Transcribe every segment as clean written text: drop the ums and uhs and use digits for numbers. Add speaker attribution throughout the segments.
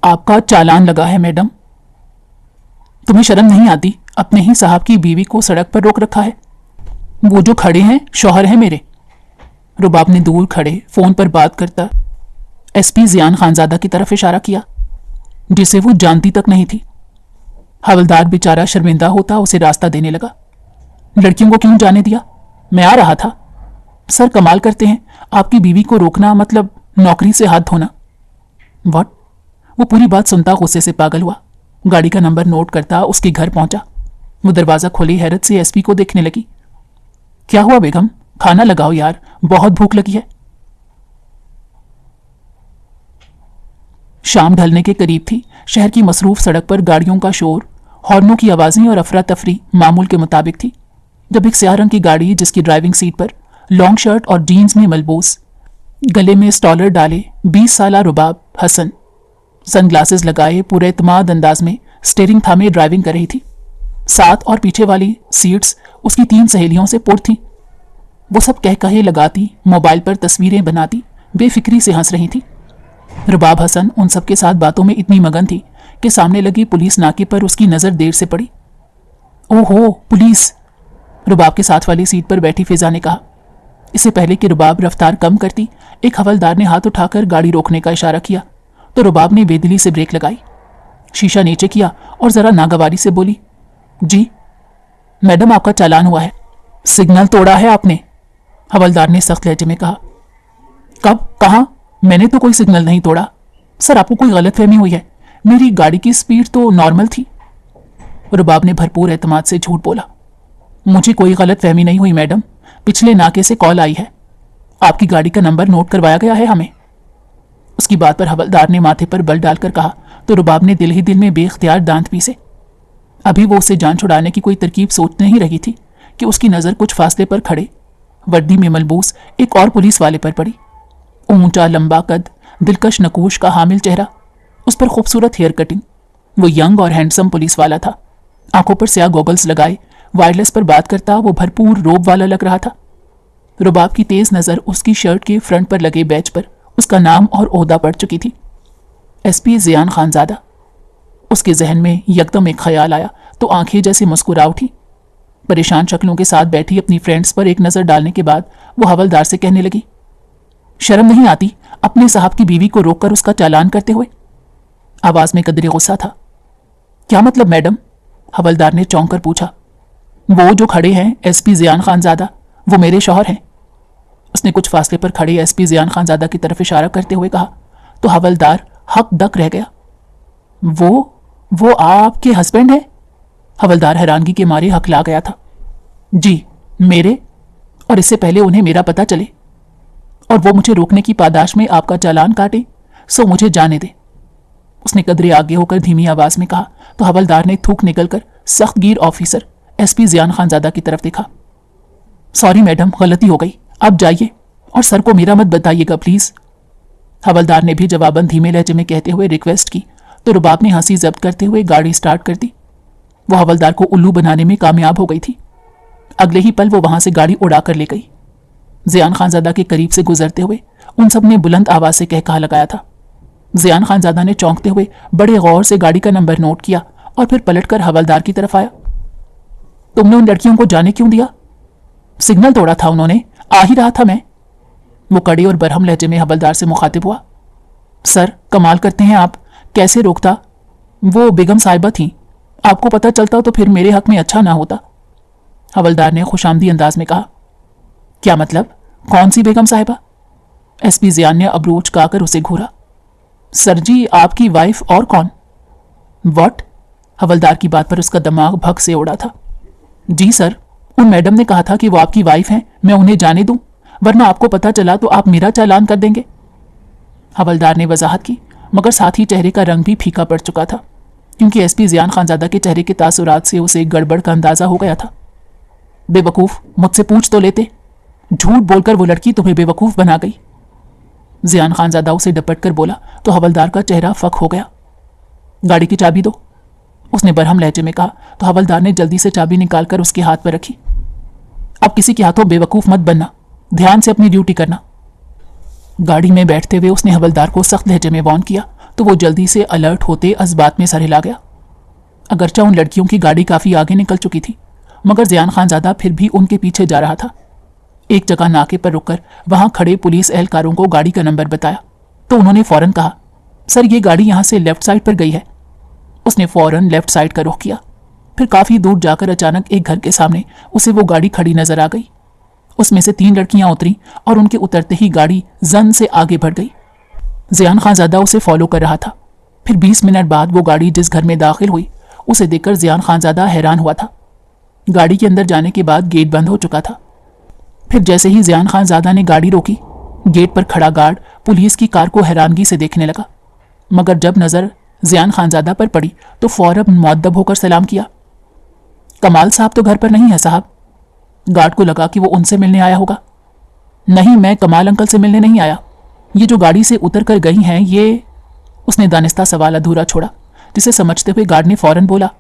Speaker 1: आपका चालान लगा है मैडम। तुम्हें शर्म नहीं आती? अपने ही साहब की बीवी को सड़क पर रोक रखा है। वो जो खड़े हैं शौहर हैं मेरे। रुबाब ने दूर खड़े फोन पर बात करता एसपी जियान खानजादा की तरफ इशारा किया, जिसे वो जानती तक नहीं थी। हवलदार बेचारा शर्मिंदा होता उसे रास्ता देने लगा। लड़कियों को क्यों जाने दिया? मैं आ रहा था। सर कमाल करते हैं, आपकी बीवी को रोकना मतलब नौकरी से हाथ धोना। व्हाट? वो पूरी बात सुनता गुस्से से पागल हुआ। गाड़ी का नंबर नोट करता उसके घर पहुंचा। वो दरवाजा खोली हैरत से एसपी को देखने लगी। क्या हुआ बेगम? खाना लगाओ यार, बहुत भूख लगी है। शाम ढलने के करीब थी। शहर की मसरूफ सड़क पर गाड़ियों का शोर, हॉर्नों की आवाजें और अफरा तफरी मामूल के मुताबिक थी, जब एक स्याह रंग की गाड़ी जिसकी ड्राइविंग सीट पर लॉन्ग शर्ट और जीन्स में मलबूस, गले में स्टॉलर डाले 20 साला रुबाब हसन सनग्लासेस लगाए पूरे इत्मीनान अंदाज में स्टीयरिंग थामे ड्राइविंग कर रही थी। साथ और पीछे वाली सीट्स उसकी 3 सहेलियों से पुर थीं। वो सब कह कहे लगाती, मोबाइल पर तस्वीरें बनाती, बेफिक्री से हंस रही थी। रुबाब हसन उन सबके साथ बातों में इतनी मगन थी कि सामने लगी पुलिस नाके पर उसकी नजर देर से पड़ी। ओहो पुलिस! रुबाब के साथ वाली सीट पर बैठी फिजा ने कहा। इससे पहले कि रुबाब रफ्तार कम करती, एक हवलदार ने हाथ उठाकर गाड़ी रोकने का इशारा किया तो रुबाब ने बेदिली से ब्रेक लगाई, शीशा नीचे किया और जरा नागवारी से बोली, जी मैडम आपका चालान हुआ है। सिग्नल तोड़ा है आपने, हवलदार ने सख्त लहजे में कहा। कब? कहां? मैंने तो कोई सिग्नल नहीं तोड़ा। सर आपको कोई गलतफहमी हुई है, मेरी गाड़ी की स्पीड तो नॉर्मल थी। रुबाब ने भरपूर एतमाद से झूठ बोला। मुझे कोई गलतफहमी नहीं हुई मैडम, पिछले नाके से कॉल आई है, आपकी गाड़ी का नंबर नोट करवाया गया है हमें। उसकी बात पर हवलदार ने माथे पर बल डालकर कहा तो रुबाब ने दिल ही दिल में बेख्तियार दांत पीसे। अभी वो उसे जान छुड़ाने की कोई तरकीब सोच नहीं रही थी कि उसकी नजर कुछ फासले पर खड़े वर्दी में मलबूस एक और पुलिस वाले पर पड़ी। ऊंचा लंबा कद, दिलकश नकूश का हामिल चेहरा, उस पर खूबसूरत हेयर कटिंग। वो यंग और हैंडसम पुलिस वाला था। आंखों पर स्याह गॉगल्स लगाए वायरलेस पर बात करता वो भरपूर रोब वाला लग रहा था। रुबाब की तेज नजर उसकी शर्ट के फ्रंट पर लगे बैच पर उसका नाम और ओहदा पड़ चुकी थी, एसपी जियान खानजादा। उसके जहन में यकदम एक ख्याल आया तो आंखें जैसे मुस्कुरा उठी। परेशान शक्लों के साथ बैठी अपनी फ्रेंड्स पर एक नजर डालने के बाद वो हवलदार से कहने लगी, शर्म नहीं आती अपने साहब की बीवी को रोककर उसका चालान करते हुए? आवाज में कदरे गुस्सा था। क्या मतलब मैडम? हवलदार ने चौंक कर पूछा। वो जो खड़े हैं एसपी जियान खानजादा, वो मेरे शौहर हैं। उसने कुछ फासले पर खड़े एसपी जियान खानजादा की तरफ इशारा करते हुए कहा तो हवलदार हक दक रह गया। वो आपके हस्बैंड हैं? हवलदार हैरानगी के मारे हकला गया था। जी मेरे, और इससे पहले उन्हें मेरा पता चले और वो मुझे रोकने की पादाश में आपका चालान काटे, सो मुझे जाने दे। उसने कदरे आगे होकर धीमी आवाज में कहा तो हवलदार ने थूक निकलकर सख्त गिर ऑफिसर एसपी जियान खानजादा की तरफ देखा। सॉरी मैडम, गलती हो गई, अब जाइए और सर को मेरा मत बताइएगा प्लीज। हवलदार ने भी जवाबन धीमे लहजे में कहते हुए रिक्वेस्ट की तो रुबाब ने हंसी जब्त करते हुए गाड़ी स्टार्ट कर दी। वो हवलदार को उल्लू बनाने में कामयाब हो गई थी। अगले ही पल वो वहां से गाड़ी उड़ाकर ले गई। जियान खानजादा के करीब से गुजरते हुए उन सब ने बुलंद आवाज से कहकहा लगाया था। जियान खानजादा ने चौंकते हुए बड़े गौर से गाड़ी का नंबर नोट किया और फिर पलटकर हवलदार की तरफ आया। तुमने उन लड़कियों को जाने क्यों दिया? सिग्नल तोड़ा था उन्होंने, आ ही रहा था मैं। वो कड़े और बरहम लहजे में हवलदार से मुखातिब हुआ। सर कमाल करते हैं आप, कैसे रोकता? वो बेगम साहिबा थी, आपको पता चलता तो फिर मेरे हक में अच्छा ना होता। हवलदार ने खुशामदी अंदाज में कहा। क्या मतलब? कौन सी बेगम साहिबा? एसपी जियान ने अबरू चुकाकर उसे घूरा। सर जी आपकी वाइफ और कौन? व्हाट? हवलदार की बात पर उसका दिमाग भग से उड़ा था। जी सर, उन मैडम ने कहा था कि वो आपकी वाइफ हैं, मैं उन्हें जाने दूं, वरना आपको पता चला तो आप मेरा चालान कर देंगे। हवलदार ने वजाहत की, मगर साथ ही चेहरे का रंग भी फीका पड़ चुका था, क्योंकि एसपी जियान खानजादा के चेहरे के तासुरात से उसे गड़बड़ का अंदाजा हो गया था। बेवकूफ, मुझसे पूछ तो लेते, झूठ बोलकर वो लड़की तुम्हें बेवकूफ बना गई। जियान खानजादा उसे डपट कर बोला तो हवलदार का चेहरा फक हो गया। गाड़ी की चाबी दो, उसने बरहम लहजे में कहा तो हवलदार ने जल्दी से चाबी निकालकर उसके हाथ पर रखी। अब किसी के हाथों बेवकूफ मत बनना, ध्यान से अपनी ड्यूटी करना। गाड़ी में बैठते हुए उसने हवलदार को सख्त लहजे में वार्न किया तो वो जल्दी से अलर्ट होते इस में सर हिला गया। अगरचा उन लड़कियों की गाड़ी काफ़ी आगे निकल चुकी थी, मगर ज़ियान खानज़ादा फिर भी उनके पीछे जा रहा था। एक जगह नाके पर रुककर वहां खड़े पुलिस एहलकारों को गाड़ी का नंबर बताया तो उन्होंने फौरन कहा, सर ये गाड़ी यहाँ से लेफ्ट साइड पर गई है। उसने फौरन लेफ्ट साइड का रुख किया। फिर काफ़ी दूर जाकर अचानक एक घर के सामने उसे वो गाड़ी खड़ी नजर आ गई। उसमें से 3 लड़कियां उतरी और उनके उतरते ही गाड़ी जन से आगे बढ़ गई। ज़ियान खानज़ादा उसे फॉलो कर रहा था। फिर 20 मिनट बाद वो गाड़ी जिस घर में दाखिल हुई उसे देखकर ज़ियान खानज़ादा हैरान हुआ था। गाड़ी के अंदर जाने के बाद गेट बंद हो चुका था। फिर जैसे ही ज़ियान खानज़ादा ने गाड़ी रोकी, गेट पर खड़ा गार्ड पुलिस की कार को हैरानगी से देखने लगा, मगर जब नज़र ज़ियान खानज़ादा पर पड़ी तो फौरन मुअद्दब होकर सलाम किया। कमाल साहब तो घर पर नहीं है साहब। गार्ड को लगा कि वो उनसे मिलने आया होगा। नहीं, मैं कमाल अंकल से मिलने नहीं आया। ये जो गाड़ी से उतर कर गई हैं ये। उसने दानिस्ता सवाल अधूरा छोड़ा, जिसे समझते हुए गार्ड ने फौरन बोला,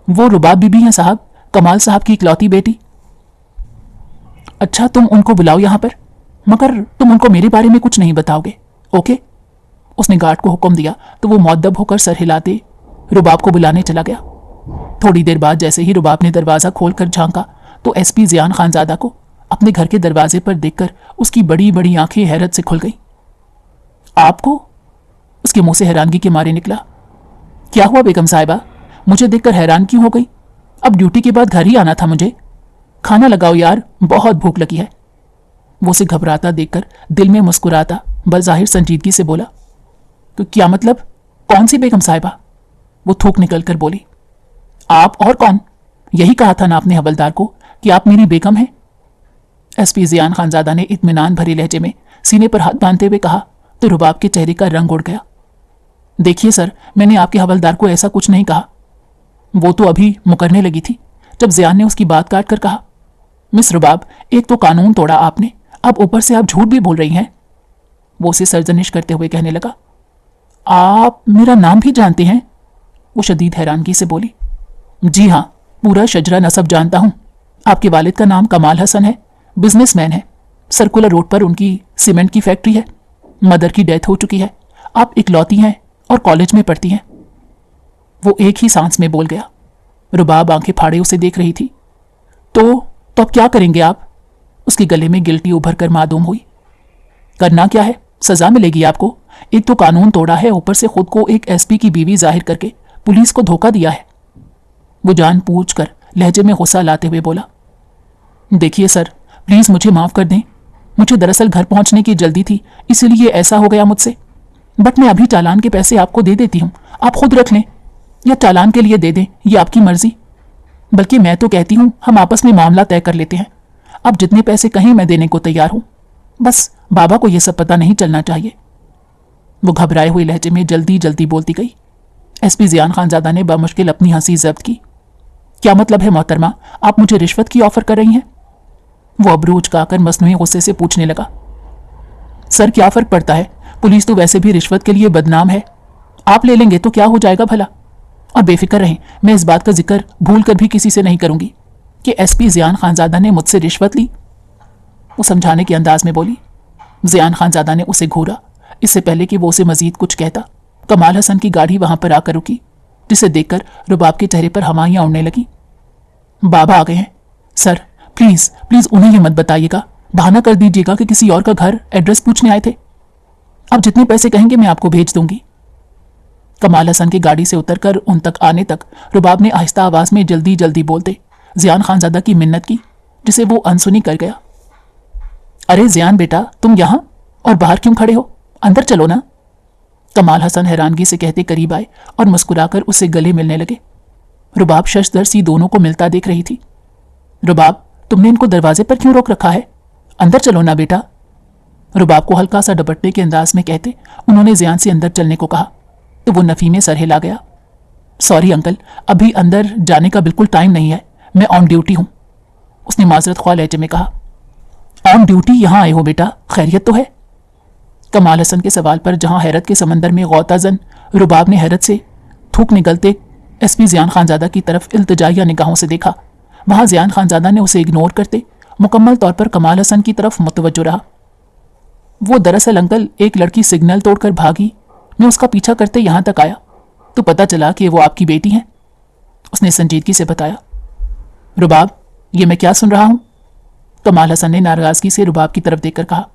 Speaker 1: वो रुबाब बीबी हैं साहब, कमाल साहब की इकलौती बेटी। अच्छा, तुम उनको बुलाओ यहाँ पर, मगर तुम उनको मेरे बारे में कुछ नहीं बताओगे, ओके? उसने गार्ड को हुक्म दिया तो वो मुअद्दब होकर सर हिलाते रुबाब को बुलाने चला गया। थोड़ी देर बाद जैसे ही रुबाब ने दरवाज़ा खोलकर झांका तो एसपी ज़ियान खानज़ादा को अपने घर के दरवाजे पर देखकर उसकी बड़ी बड़ी आंखें हैरत से खुल गईं। आपको? उसके मुंह से हैरानगी के मारे निकला। क्या हुआ बेगम साहिबा, मुझे देखकर हैरान क्यों हो गई? अब ड्यूटी के बाद घर ही आना था मुझे। खाना लगाओ यार, बहुत भूख लगी है। वो उसे घबराता देखकर दिल में मुस्कुराता बज़ाहिर संजीदगी से बोला, तो क्या मतलब, कौन सी बेगम साहिबा? वो थूक निकल कर बोली, आप और कौन? यही कहा था ना आपने हवलदार को कि आप मेरी बेगम हैं। एसपी ज़ियान खानज़ादा ने इत्मीनान भरे लहजे में सीने पर हाथ बांधते हुए कहा तो रुबाब के चेहरे का रंग उड़ गया। देखिए सर, मैंने आपके हवलदार को ऐसा कुछ नहीं कहा। वो तो अभी मुकरने लगी थी जब ज़ियान ने उसकी बात काट कर कहा, मिस रुबाब, एक तो कानून तोड़ा आपने, अब ऊपर से आप झूठ भी बोल रही हैं। वो उसे सरजनिश करते हुए कहने लगा, आप मेरा नाम भी जानते हैं? वो शदीद हैरानगी से बोली, जी हाँ, पूरा शजरा नसब जानता हूं। आपके वालिद का नाम कमाल हसन है, बिजनेसमैन है। सर्कुलर रोड पर उनकी सीमेंट की फैक्ट्री है। मदर की डेथ हो चुकी है। आप इकलौती हैं और कॉलेज में पढ़ती हैं। वो एक ही सांस में बोल गया। रुबाब आंखें फाड़े उसे देख रही थी। तो अब क्या करेंगे आप? उसके गले में गिल्टी उभर कर मादूम हुई। करना क्या है, सजा मिलेगी आपको। एक तो कानून तोड़ा है, ऊपर से खुद को एक एसपी की बीवी जाहिर करके पुलिस को धोखा दिया है। वो जान पूछ कर लहजे में गुस्सा लाते हुए बोला, देखिए सर, प्लीज मुझे माफ कर दें। मुझे दरअसल घर पहुंचने की जल्दी थी, इसीलिए ऐसा हो गया मुझसे। बट मैं अभी चालान के पैसे आपको दे देती हूँ, आप खुद रख लें या चालान के लिए दे दें, ये आपकी मर्जी। बल्कि मैं तो कहती हूँ हम आपस में मामला तय कर लेते हैं। अब जितने पैसे कहें मैं देने को तैयार हूँ, बस बाबा को यह सब पता नहीं चलना चाहिए। वो घबराए हुए लहजे में जल्दी जल्दी बोलती गई। एसपी ज़ियान खानज़ादा ने बामुश्किल अपनी हंसी जब्त की। क्या मतलब है मोहतरमा, आप मुझे रिश्वत की ऑफर कर रही हैं? वो अबरू उचकाकर मसनूई गुस्से से पूछने लगा। सर, क्या फर्क पड़ता है, पुलिस तो वैसे भी रिश्वत के लिए बदनाम है। आप ले लेंगे तो क्या हो जाएगा भला। और बेफिक्र रहें, मैं इस बात का जिक्र भूल कर भी किसी से नहीं करूंगी कि एसपी ज़ियान खानज़ादा ने मुझसे रिश्वत ली। वो समझाने के अंदाज में बोली। ज़ियान खानज़ादा ने उसे घूरा। इससे पहले कि वो उसे मजीद कुछ कहता, कमाल हसन की गाड़ी वहां पर आकर रुकी, जिसे देखकर रुबाब के चेहरे पर हवाइयां उड़ने लगी। बाबा आ गए हैं। सर प्लीज प्लीज उन्हें यह मत बताइएगा, बहाना कर दीजिएगा कि किसी और का घर एड्रेस पूछने आए थे। अब जितने पैसे कहेंगे मैं आपको भेज दूंगी। कमाल हसन की गाड़ी से उतरकर उन तक आने तक रुबाब ने आहिस्ता आवाज में जल्दी जल्दी बोलते ज़ियान खानज़ादा की मिन्नत की, जिसे वो अनसुनी कर गया। अरे ज़ियान बेटा, तुम यहां और बाहर क्यों खड़े हो, अंदर चलो ना। कमाल हसन हैरानगी से कहते करीब आए और मुस्कुराकर उससे गले मिलने लगे। रुबाब शशदर सी दोनों को मिलता देख रही थी। रुबाब, तुमने इनको दरवाजे पर क्यों रोक रखा है, अंदर चलो ना बेटा। रुबाब को हल्का सा डपटने के अंदाज में कहते उन्होंने ज़ियान से अंदर चलने को कहा तो वो नफी में सर हिला गया। सॉरी अंकल, अभी अंदर जाने का बिल्कुल टाइम नहीं है, मैं ऑन ड्यूटी हूं। उसने माजरत ख्वाह लहजे में कहा। ऑन ड्यूटी यहां आए हो बेटा, खैरियत तो है? कमाल हसन के सवाल पर जहां हैरत के समंदर में गौताजन रुबाब ने हैरत से थूक निकलते एसपी ज़ियान खानज़ादा की तरफ इल्तिजाइया निगाहों से देखा, वहां ज़ियान खानज़ादा ने उसे इग्नोर करते मुकम्मल तौर पर कमाल हसन की तरफ मुतवज्जो रहा। वो दरअसल अंकल, एक लड़की सिग्नल तोड़कर भागी मैं उसका पीछा करते यहाँ तक आया तो पता चला कि वो आपकी बेटी हैं। उसने संजीदगी से बताया। रुबाब, ये मैं क्या सुन रहा हूं? कमाल हसन ने नाराजगी से रुबाब की तरफ देखकर कहा।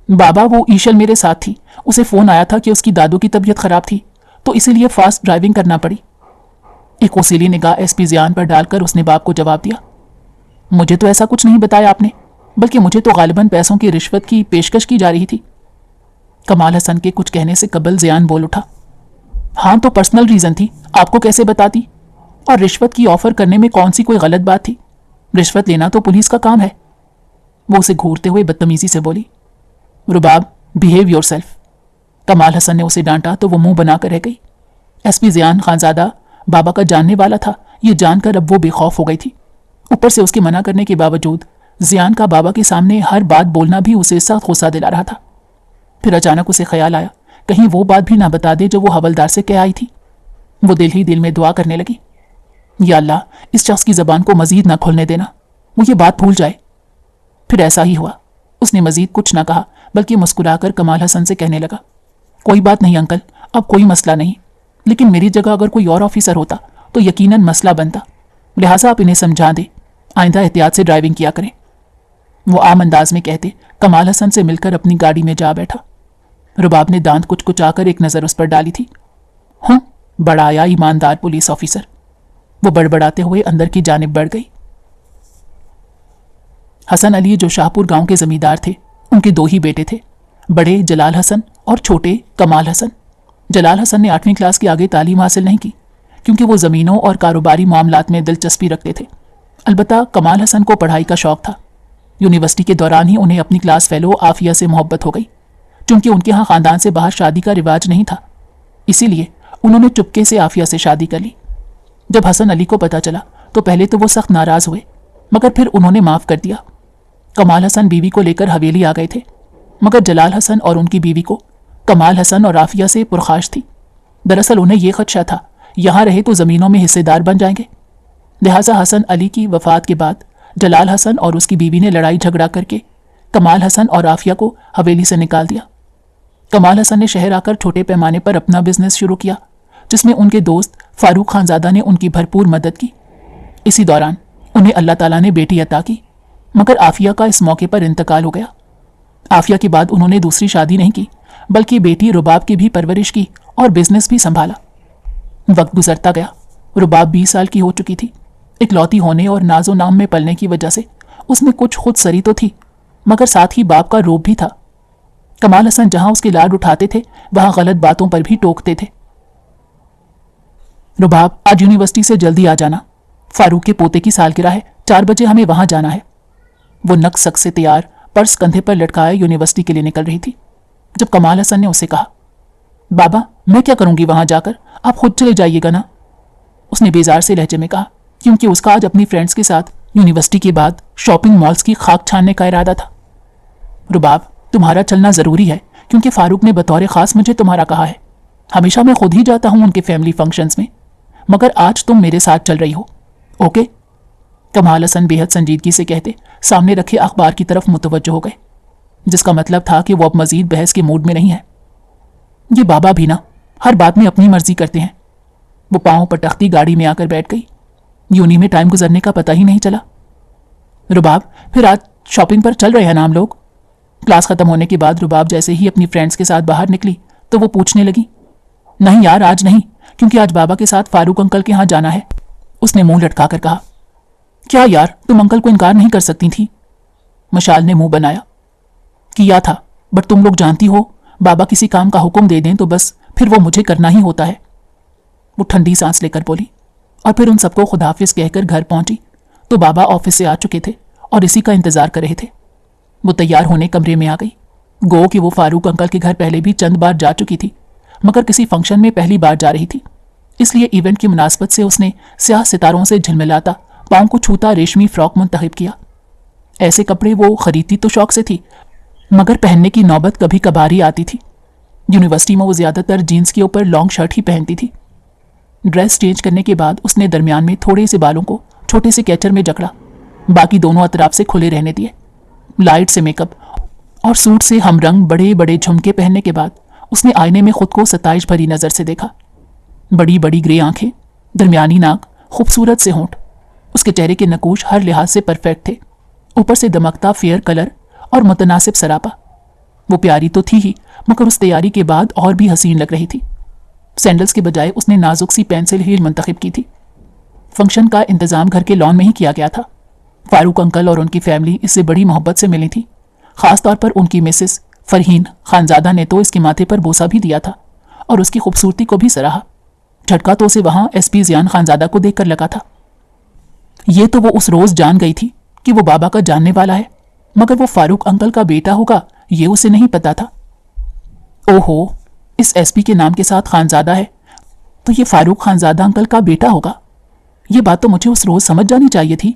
Speaker 1: बाबा, वो ईशल मेरे साथ थी। उसे फोन आया था कि उसकी दादू की तबीयत खराब थी तो इसीलिए फास्ट ड्राइविंग करना पड़ी। एक ओसीली निगाह एसपी जियान पर डालकर उसने बाप को जवाब दिया। मुझे तो ऐसा कुछ नहीं बताया आपने, बल्कि मुझे तो गालिबन पैसों की रिश्वत की पेशकश की जा रही थी। कमाल हसन के कुछ कहने से कबल जियान बोल उठा। हाँ तो पर्सनल रीजन थी, आपको कैसे बताती? और रिश्वत की ऑफर करने में कौन सी कोई गलत बात थी? रिश्वत लेना तो पुलिस का काम है। वो उसे घूरते हुए बदतमीजी से बोली। रुबाब, बिहेव योरसेल्फ। कमाल हसन ने उसे डांटा तो वो मुंह बनाकर रह गई। एसपी जियान खानजादा बाबा का जानने वाला था, ये जानकर अब वो बेखौफ हो गई थी। ऊपर से उसके मना करने के बावजूद जियान का बाबा के सामने हर बात बोलना भी उसे सख्त गुस्सा दिला रहा था। फिर अचानक उसे ख्याल आया कहीं वो बात भी ना बता दे जो वो हवलदार से कह आई थी। वो दिल ही दिल में दुआ करने लगी, या अल्लाह, इस शख्स की जबान को मजीद ना खोलने देना, वो ये बात भूल जाए। फिर ऐसा ही हुआ। उसने मजीद कुछ ना कहा बल्कि मुस्कुराकर कमाल हसन से कहने लगा, कोई बात नहीं अंकल, अब कोई मसला नहीं, लेकिन मेरी जगह अगर कोई और ऑफिसर होता तो यकीनन मसला बनता। लिहाजा आप इन्हें समझा दें, आइंदा एहतियात से ड्राइविंग किया करें। वो आम अंदाज में कहते कमाल हसन से मिलकर अपनी गाड़ी में जा बैठा। रुबाब ने दांत कुचकुचाकर एक नज़र उस पर डाली थी। बड़ा आया ईमानदार पुलिस ऑफिसर। वो बड़बड़ाते हुए अंदर की जानिब बढ़ गई। हसन अली जो शाहपुर गांव के जमींदार थे, उनके दो ही बेटे थे, बड़े जलाल हसन और छोटे कमाल हसन। जलाल हसन ने 8वीं क्लास के आगे तालीम हासिल नहीं की क्योंकि वो ज़मीनों और कारोबारी मामलात में दिलचस्पी रखते थे। अलबत्ता कमाल हसन को पढ़ाई का शौक था। यूनिवर्सिटी के दौरान ही उन्हें अपनी क्लास फेलो आफिया से मोहब्बत हो गई। चूंकि उनके यहाँ ख़ानदान से बाहर शादी का रिवाज नहीं था, इसीलिए उन्होंने चुपके से आफिया से शादी कर ली। जब हसन अली को पता चला तो पहले तो वो सख्त नाराज़ हुए, मगर फिर उन्होंने माफ़ कर दिया। कमाल हसन बीवी को लेकर हवेली आ गए थे, मगर जलाल हसन और उनकी बीवी को कमाल हसन और आफिया से पुरखाश थी। दरअसल उन्हें यह खदशा था यहाँ रहे तो ज़मीनों में हिस्सेदार बन जाएंगे। लिहाजा हसन अली की वफात के बाद जलाल हसन और उसकी बीवी ने लड़ाई झगड़ा करके कमाल हसन और आफिया को हवेली से निकाल दिया। कमाल हसन ने शहर आकर छोटे पैमाने पर अपना बिजनेस शुरू किया, जिसमें उनके दोस्त फारूक खानजादा ने उनकी भरपूर मदद की। इसी दौरान उन्हें अल्लाह ताला ने बेटी अता की, मगर आफिया का इस मौके पर इंतकाल हो गया। आफिया के बाद उन्होंने दूसरी शादी नहीं की, बल्कि बेटी रुबाब की भी परवरिश की और बिजनेस भी संभाला। वक्त गुजरता गया। रुबाब 20 साल की हो चुकी थी। इकलौती होने और नाजो नाम में पलने की वजह से उसमें कुछ खुद सरी तो थी, मगर साथ ही बाप का रूप भी था। कमाल हसन जहां उसके लाड उठाते थे वहां गलत बातों पर भी टोकते थे। रुबाब, आज यूनिवर्सिटी से जल्दी आ जाना, फारूक के पोते की सालगिरह है, 4 बजे हमें वहां जाना है। वो नक सक से तैयार, पर्स कंधे पर लटकाए यूनिवर्सिटी के लिए निकल रही थी जब कमाल हसन ने उसे कहा, बाबा मैं क्या करूंगी वहां जाकर, आप खुद चले जाइएगा ना। उसने बेजार से लहजे में कहा, क्योंकि उसका आज अपनी फ्रेंड्स के साथ यूनिवर्सिटी के बाद शॉपिंग मॉल्स की खाक छानने का इरादा था। रुबाब, तुम्हारा चलना जरूरी है क्योंकि फारूक ने बतौर खास मुझे तुम्हारा कहा है। हमेशा मैं खुद ही जाता हूं उनके फैमिली फंक्शंस में, मगर आज तुम मेरे साथ चल रही हो, ओके? कमाल हसन बेहद संजीदगी से कहते सामने रखे अखबार की तरफ मुतवज्जो हो गए, जिसका मतलब था कि वो अब मजीद बहस के मूड में नहीं है। ये बाबा भी ना हर बात में अपनी मर्जी करते हैं। वो पांव पर तख्ती गाड़ी में आकर बैठ गई। यूनी में टाइम गुजरने का पता ही नहीं चला। रुबाब, फिर आज शॉपिंग पर चल रहे हैं ना हम लोग? क्लास खत्म होने के बाद रुबाब जैसे ही अपनी फ्रेंड्स के साथ बाहर निकली तो वो पूछने लगी, नहीं यार आज नहीं, क्योंकि आज बाबा के साथ फारूक अंकल के यहाँ जाना है। उसने मुंह लटका कर कहा, क्या यार तुम अंकल को इनकार नहीं कर सकती थी? मशाल ने मुंह बनाया, किया था, बट तुम लोग जानती हो बाबा किसी काम का हुक्म दे दें तो बस फिर वो मुझे करना ही होता है। वो ठंडी सांस लेकर बोली और फिर उन सबको खुदाफिज कहकर घर पहुंची तो बाबा ऑफिस से आ चुके थे और इसी का इंतजार कर रहे थे। वो तैयार होने कमरे में आ गई। गो कि वो फारूक अंकल के घर पहले भी चंद बार जा चुकी थी, मगर किसी फंक्शन में पहली बार जा रही थी, इसलिए इवेंट की मुनासबत से उसने स्याह सितारों से झिलमिलाता पाँव को छूता रेशमी फ्रॉक मुंतखब किया। ऐसे कपड़े वो खरीदती तो शौक से थी, मगर पहनने की नौबत कभी कभार ही आती थी। यूनिवर्सिटी में वो ज्यादातर जीन्स के ऊपर लॉन्ग शर्ट ही पहनती थी। ड्रेस चेंज करने के बाद उसने दरमियान में थोड़े से बालों को छोटे से कैचर में जकड़ा, बाकी दोनों अतराफ से खुले रहने दिए। लाइट से मेकअप और सूट से हमरंग बड़े बड़े झुमके पहनने के बाद उसने आईने में खुद को सताइश भरी नजर से देखा। बड़ी बड़ी ग्रे आंखें, दरमियानी नाक, खूबसूरत से होंठ। उसके चेहरे के नकूश हर लिहाज से परफेक्ट थे। ऊपर से दमकता फेयर कलर और मुतनासिब सरापा। वो प्यारी तो थी ही, मगर उस तैयारी के बाद और भी हसीन लग रही थी। सैंडल्स के बजाय उसने नाजुक सी पेंसिल हील मुंतखब की थी। फंक्शन का इंतजाम घर के लॉन में ही किया गया था। फारूक अंकल और उनकी फैमिली इससे बड़ी मोहब्बत से मिली थी। खासतौर पर उनकी मिसेस फरहीन खानजादा ने तो इसके माथे पर बोसा भी दिया था और उसकी खूबसूरती को भी सराहा। झटका तो उसे वहां एसपी जियान खानजादा को देखकर लगा था। ये तो वो उस रोज जान गई थी कि वो बाबा का जानने वाला है, मगर वो फारूक अंकल का बेटा होगा ये उसे नहीं पता था। ओहो, इस एसपी के नाम के साथ खानजादा है तो ये फारूक खानजादा अंकल का बेटा होगा। ये बात तो मुझे उस रोज समझ जानी चाहिए थी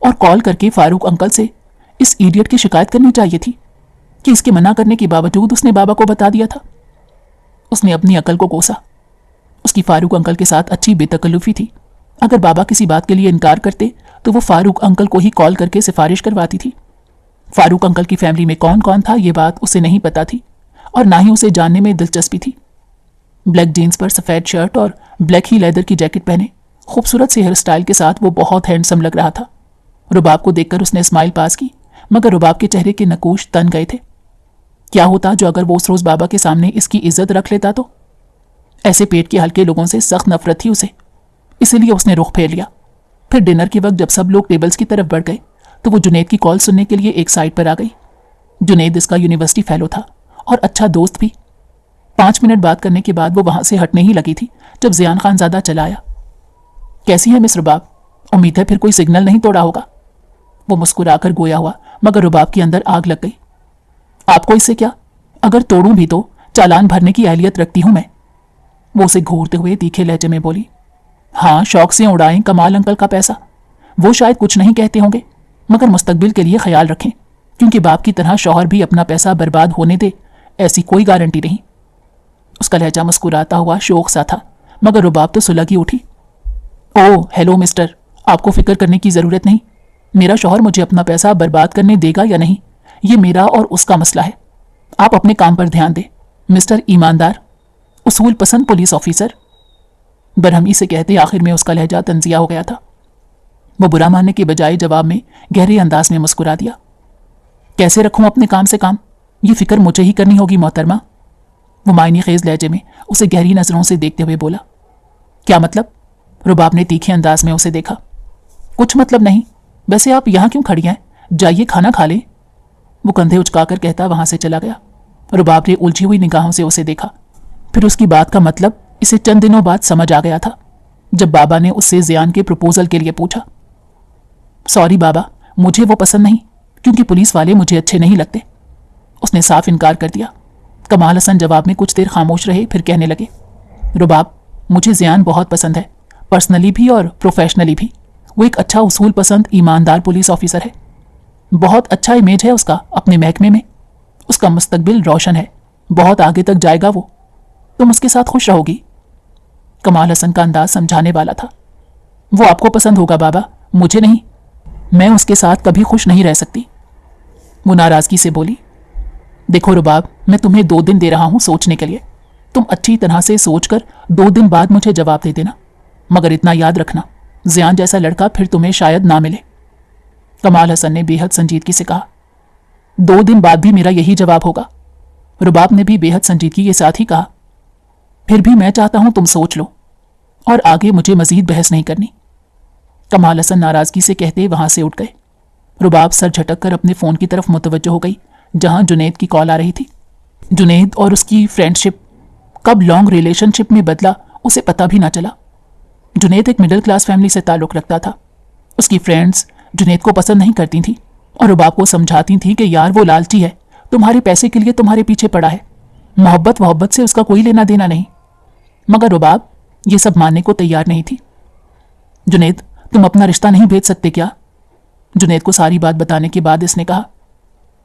Speaker 1: और कॉल करके फारूक अंकल से इस इडियट की शिकायत करनी चाहिए थी कि इसके मना करने के बावजूद उसने बाबा को बता दिया था। उसने अपनी अकल को कोसा। उसकी फारूक अंकल के साथ अच्छी बेतकल्लुफी थी। अगर बाबा किसी बात के लिए इनकार करते तो वो फारूक अंकल को ही कॉल करके सिफारिश करवाती थी। फारूक अंकल की फैमिली में कौन कौन था ये बात उसे नहीं पता थी और ना ही उसे जानने में दिलचस्पी थी। ब्लैक जीन्स पर सफ़ेद शर्ट और ब्लैक ही लेदर की जैकेट पहने खूबसूरत से हेयर स्टाइल के साथ वो बहुत हैंडसम लग रहा था। रुबाब को देखकर उसने स्माइल पास की, मगर रुबाब के चेहरे के नकूश तन गए थे। क्या होता जो अगर वो उस रोज बाबा के सामने इसकी इज्जत रख लेता तो? ऐसे पेट के हल्के लोगों से सख्त नफरत थी उसे, इसीलिए उसने रुख फेर लिया। फिर डिनर के वक्त जब सब लोग टेबल्स की तरफ बढ़ गए तो वो जुनैद की कॉल सुनने के लिए एक साइड पर आ गई। जुनैद इसका यूनिवर्सिटी फेलो था और अच्छा दोस्त भी। 5 मिनट बात करने के बाद वो वहां से हटने ही लगी थी जब जियान खानजादा चला आया। कैसी है मिस रुबाब? उम्मीद है फिर कोई सिग्नल नहीं तोड़ा होगा। वो मुस्कुराकर गोया हुआ, मगर रुबाब के अंदर आग लग गई। आपको इससे क्या? अगर तोड़ूं भी तो चालान भरने की अहलियत रखती हूं मैं। वो उसे घूरते हुए तीखे लहजे में बोली। हाँ, शौक से उड़ाएं कमाल अंकल का पैसा। वो शायद कुछ नहीं कहते होंगे, मगर मुस्तकबिल के लिए ख्याल रखें, क्योंकि बाप की तरह शौहर भी अपना पैसा बर्बाद होने दे ऐसी कोई गारंटी नहीं। उसका लहजा मुस्कुराता हुआ शौक सा था, मगर रुबाब तो सुलगी उठी। ओह हेलो मिस्टर, आपको फिक्र करने की जरूरत नहीं। मेरा शौहर मुझे अपना पैसा बर्बाद करने देगा या नहीं ये मेरा और उसका मसला है। आप अपने काम पर ध्यान दें मिस्टर ईमानदार, उसूल पसंद पुलिस ऑफिसर। बरहमी से कहते आखिर में उसका लहजा तंजिया हो गया था। वो बुरा मानने के बजाय जवाब में गहरे अंदाज में मुस्कुरा दिया। कैसे रखूं अपने काम से काम? ये फिक्र मुझे ही करनी होगी मोहतरमा। वो मायने खेज लहजे में उसे गहरी नजरों से देखते हुए बोला। क्या मतलब? रुबाब ने तीखे अंदाज में उसे देखा। कुछ मतलब नहीं, वैसे आप यहां क्यों खड़ी हैं? जाइए खाना खा लें। वो कंधे उचकाकर कहता वहां से चला गया। रुबाब ने उलझी हुई निगाहों से उसे देखा। फिर उसकी बात का मतलब इसे चंद दिनों बाद समझ आ गया था, जब बाबा ने उससे जियान के प्रपोजल के लिए पूछा। सॉरी बाबा, मुझे वो पसंद नहीं, क्योंकि पुलिस वाले मुझे अच्छे नहीं लगते। उसने साफ इनकार कर दिया। कमाल हसन जवाब में कुछ देर खामोश रहे, फिर कहने लगे। रुबाब, मुझे जियान बहुत पसंद है, पर्सनली भी और प्रोफेशनली भी। वो एक अच्छा उसूल पसंद ईमानदार पुलिस ऑफिसर है। बहुत अच्छा इमेज है उसका अपने महकमे में। उसका मुस्तकबिल रोशन है, बहुत आगे तक जाएगा वो। तुम उसके साथ खुश रहोगी। कमाल हसन का अंदाज समझाने वाला था। वो आपको पसंद होगा बाबा, मुझे नहीं। मैं उसके साथ कभी खुश नहीं रह सकती। वो नाराजगी से बोली। देखो रुबाब, मैं तुम्हें 2 दिन दे रहा हूं सोचने के लिए। तुम अच्छी तरह से सोचकर 2 दिन बाद मुझे जवाब दे देना, मगर इतना याद रखना, जियान जैसा लड़का फिर तुम्हें शायद ना मिले। कमाल हसन ने बेहद संजीदगी से कहा। 2 दिन बाद भी मेरा यही जवाब होगा। रुबाब ने भी बेहद संजीदगी के साथ ही कहा। फिर भी मैं चाहता हूं तुम सोच लो और आगे मुझे मजीद बहस नहीं करनी। कमाल हसन नाराजगी से कहते वहां से उठ गए। रुबाब सर झटक कर अपने फोन की तरफ मुतवज्जो हो गई, जहां जुनैद की कॉल आ रही थी। जुनैद और उसकी फ्रेंडशिप कब लॉन्ग रिलेशनशिप में बदला उसे पता भी ना चला। जुनैद एक मिडिल क्लास फैमिली से ताल्लुक रखता था। उसकी फ्रेंड्स जुनैद को पसंद नहीं करती थी और रुबाब को समझाती थी कि यार वो लालची है, तुम्हारे पैसे के लिए तुम्हारे पीछे पड़ा है, मोहब्बत से उसका कोई लेना देना नहीं। मगर रुबाब ये सब मानने को तैयार नहीं थी। जुनैद, तुम अपना रिश्ता नहीं भेज सकते क्या? जुनैद को सारी बात बताने के बाद इसने कहा।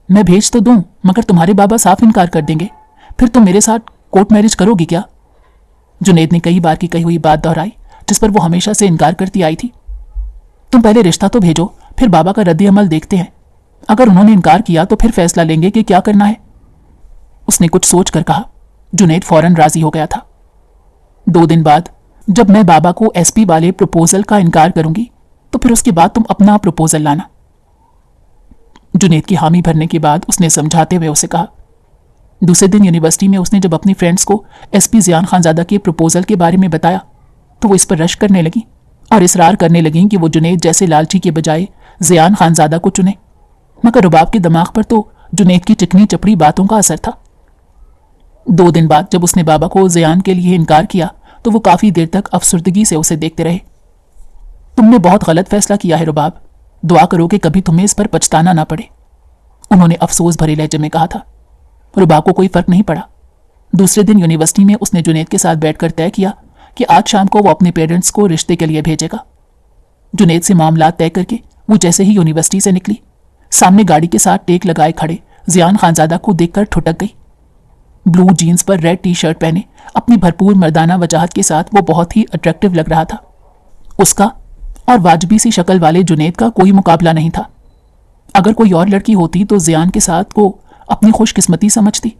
Speaker 1: मैं भेज तो दूं, मगर तुम्हारे बाबा साफ इनकार कर देंगे। फिर तुम मेरे साथ कोर्ट मैरिज करोगी क्या? जुनैद ने कई बार की कही हुई बात दोहराई, जिस पर वो हमेशा से इनकार करती आई थी। तुम पहले रिश्ता तो भेजो, फिर बाबा का रद्द अमल देखते हैं। अगर उन्होंने इनकार किया तो फिर फैसला लेंगे कि क्या करना है। उसने कुछ सोच कर कहा। जुनैद फौरन राजी हो गया था। 2 दिन बाद जब मैं बाबा को एसपी वाले प्रपोजल का इनकार करूंगी तो फिर उसके बाद तुम अपना प्रपोजल लाना। जुनैद की हामी भरने के बाद उसने समझाते हुए उसे कहा। दूसरे दिन यूनिवर्सिटी में उसने जब अपनी फ्रेंड्स को एसपी ज़ियान खानज़ादा के प्रपोजल के बारे में बताया तो वो इस पर रश करने लगी और इसरार करने लगी कि वो जुनैद जैसे लालची के बजाय ज़ियान खानज़ादा को चुने। मगर रुबाब के दिमाग पर तो जुनैद की चिकनी चपड़ी बातों का असर था। 2 दिन बाद जब उसने बाबा को ज़ियान के लिए इनकार किया तो वो काफ़ी देर तक अफसुर्दगी से उसे देखते रहे। तुमने बहुत गलत फैसला किया है रुबाब, दुआ करो कि कभी तुम्हें इस पर पछताना ना पड़े, उन्होंने अफसोस भरे लहजे में कहा था। रुबाब को कोई फर्क नहीं पड़ा। दूसरे दिन यूनिवर्सिटी में उसने जुनैद के साथ बैठकर तय किया कि आज शाम को वो अपने पेरेंट्स को रिश्ते के लिए भेजेगा। जुनैद से मामला तय करके वो जैसे ही यूनिवर्सिटी से निकली, सामने गाड़ी के साथ टेक लगाए खड़े ज़ियान खानज़ादा को देखकर ठुटक गई। ब्लू जीन्स पर रेड टी शर्ट पहने अपनी भरपूर मर्दाना वजाहत के साथ वो बहुत ही अट्रैक्टिव लग रहा था। उसका और वाजबी सी शक्ल वाले जुनैद का कोई मुकाबला नहीं था। अगर कोई और लड़की होती तो ज़ियान के साथ वो अपनी खुशकिस्मती समझती,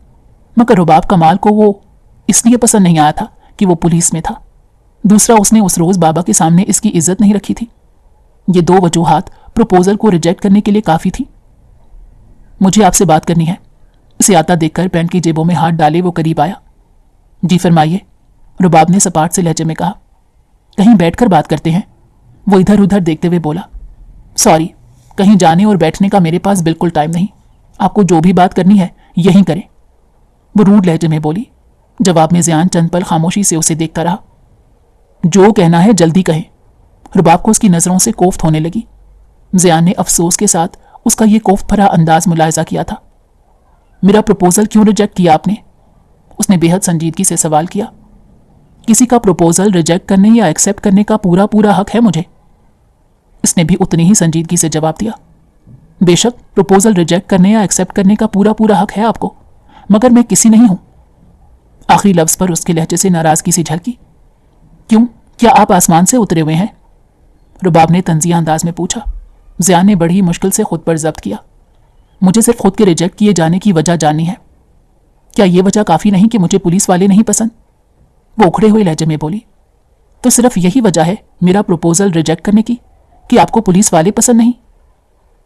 Speaker 1: मगर रुबाब कमाल को वो इसलिए पसंद नहीं आया था कि वो पुलिस में था। दूसरा, उसने उस रोज़ बाबा के सामने इसकी इज्जत नहीं रखी थी। ये 2 वजूहात प्रपोजल को रिजेक्ट करने के लिए काफ़ी थी। मुझे आपसे बात करनी है, उसे आता देखकर पैंट की जेबों में हाथ डाले वो करीब आया। जी फरमाइए, रुबाब ने सपाट से लहजे में कहा। कहीं बैठकर बात करते हैं, वो इधर उधर देखते हुए बोला। सॉरी, कहीं जाने और बैठने का मेरे पास बिल्कुल टाइम नहीं, आपको जो भी बात करनी है यहीं करें, वो रूड लहजे में बोली। जवाब में ज़ियान चंद पल खामोशी से उसे देखता रहा। जो कहना है जल्दी कहें, रुबाब को उसकी नज़रों से कोफ्त होने लगी। ज़ियान ने अफसोस के साथ उसका ये कोफ्त भरा अंदाज मुलाहिजा किया था। मेरा प्रपोजल क्यों रिजेक्ट किया आपने, उसने बेहद संजीदगी से सवाल किया। किसी का प्रपोजल रिजेक्ट करने या एक्सेप्ट करने का पूरा पूरा हक है मुझे, इसने भी उतनी ही संजीदगी से जवाब दिया। बेशक प्रपोजल रिजेक्ट करने या एक्सेप्ट करने का पूरा पूरा हक है आपको, मगर मैं किसी नहीं हूं। आखिरी लफ्ज पर उसके लहजे से नाराजगी सी झलकी। क्यों, क्या आप आसमान से उतरे हुए हैं, रुबाब ने तंजिया अंदाज में पूछा। ज़ियान ने बड़ी मुश्किल से खुद पर जब्त किया। मुझे सिर्फ खुद के रिजेक्ट किए जाने की वजह जाननी है। क्या यह वजह काफ़ी नहीं कि मुझे पुलिस वाले नहीं पसंद, वो उखड़े हुए लहजे में बोली। तो सिर्फ यही वजह है मेरा प्रपोजल रिजेक्ट करने की कि आपको पुलिस वाले पसंद नहीं,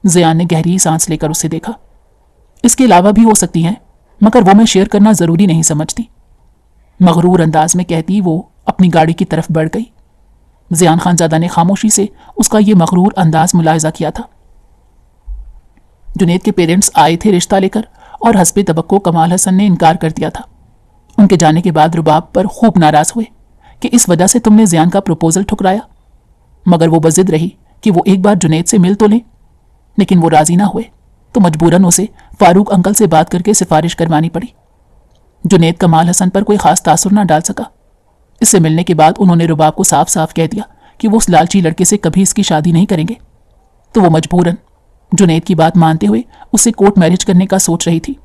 Speaker 1: ज़ियान ने गहरी सांस लेकर उसे देखा। इसके अलावा भी हो सकती हैं, मगर वो मैं शेयर करना ज़रूरी नहीं समझती, मगरूर अंदाज में कहती वो अपनी गाड़ी की तरफ बढ़ गई। ज़ियान खानज़ादा ने खामोशी से उसका ये मगरूर अंदाज मुलाहिजा किया था। जुनैद के पेरेंट्स आए थे रिश्ता लेकर और हस्बे तबक्को कमाल हसन ने इनकार कर दिया था। उनके जाने के बाद रुबाब पर खूब नाराज़ हुए कि इस वजह से तुमने ज़ियान का प्रपोजल ठुकराया, मगर वो बज़िद रही कि वो एक बार जुनैद से मिल तो लें। लेकिन वो राज़ी ना हुए तो मजबूरन उसे फारूक अंकल से बात करके सिफारिश करवानी पड़ी। जुनैद कमाल हसन पर कोई ख़ास तासुर ना डाल सका। इससे मिलने के बाद उन्होंने रुबाब को साफ साफ कह दिया कि वो उस लालची लड़के से कभी इसकी शादी नहीं करेंगे। तो वो मजबूरन जुनैद की बात मानते हुए उसे कोर्ट मैरिज करने का सोच रही थी।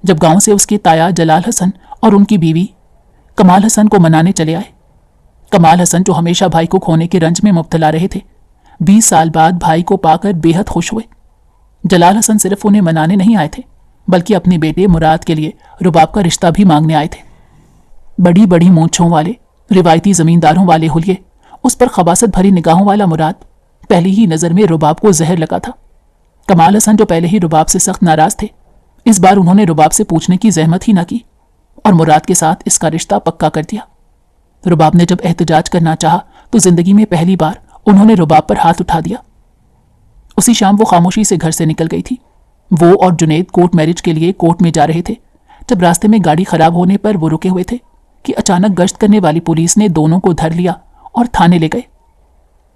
Speaker 1: जब गांव से उसके ताया जलाल हसन और उनकी बीवी कमाल हसन को मनाने चले आए। कमाल हसन जो हमेशा भाई को खोने के रंज में मुब्तला रहे थे, 20 साल बाद भाई को पाकर बेहद खुश हुए। जलाल हसन सिर्फ उन्हें मनाने नहीं आए थे, बल्कि अपने बेटे मुराद के लिए रुबाब का रिश्ता भी मांगने आए थे। बड़ी बड़ी मूंछों वाले, रिवायती जमींदारों वाले हुलिये, उस पर खबासत भरी निगाहों वाला मुराद पहली ही नज़र में रुबाब को जहर लगा था। कमाल हसन जो पहले ही रुबाब से सख्त नाराज थे, इस बार उन्होंने रुबाब से पूछने की जहमत ही न की और मुराद के साथ इसका रिश्ता पक्का कर दिया। रुबाब ने जब एहतजाज करना चाहा तो जिंदगी में पहली बार उन्होंने रुबाब पर हाथ उठा दिया। उसी शाम वो खामोशी से घर से निकल गई थी। वो और जुनैद कोर्ट मैरिज के लिए कोर्ट में जा रहे थे। जब रास्ते में गाड़ी खराब होने पर वो रुके हुए थे कि अचानक गश्त करने वाली पुलिस ने दोनों को धर लिया और थाने ले गए।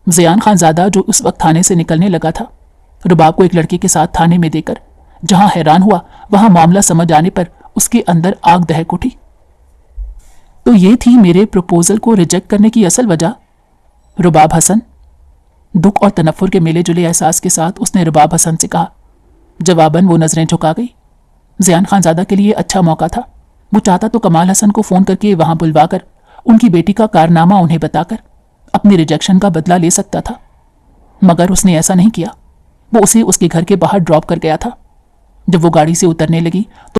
Speaker 1: ज़ियान खानज़ादा जो उस वक्त थाने से निकलने लगा था, रुबाब को एक लड़के के साथ थाने में देकर जहां हैरान हुआ वहां मामला समझ आने पर उसके अंदर आग दहक उठी। तो ये थी मेरे प्रपोजल को रिजेक्ट करने की असल वजह, रुबाब हसन। दुख और तनफ्फुर के मिले जुले एहसास के साथ उसने रुबाब हसन से कहा। जवाबन वो नजरें झुका गई। ज़ियान खानज़ादा के लिए अच्छा मौका था। वो चाहता तो कमाल हसन को फ़ोन करके वहां बुलवाकर उनकी बेटी का कारनामा उन्हें बताकर अपनी रिजेक्शन का बदला ले सकता था, मगर उसने ऐसा नहीं किया। वो उसे उसके घर के बाहर ड्रॉप कर गया था। जब वो गाड़ी से उतरने लगी तो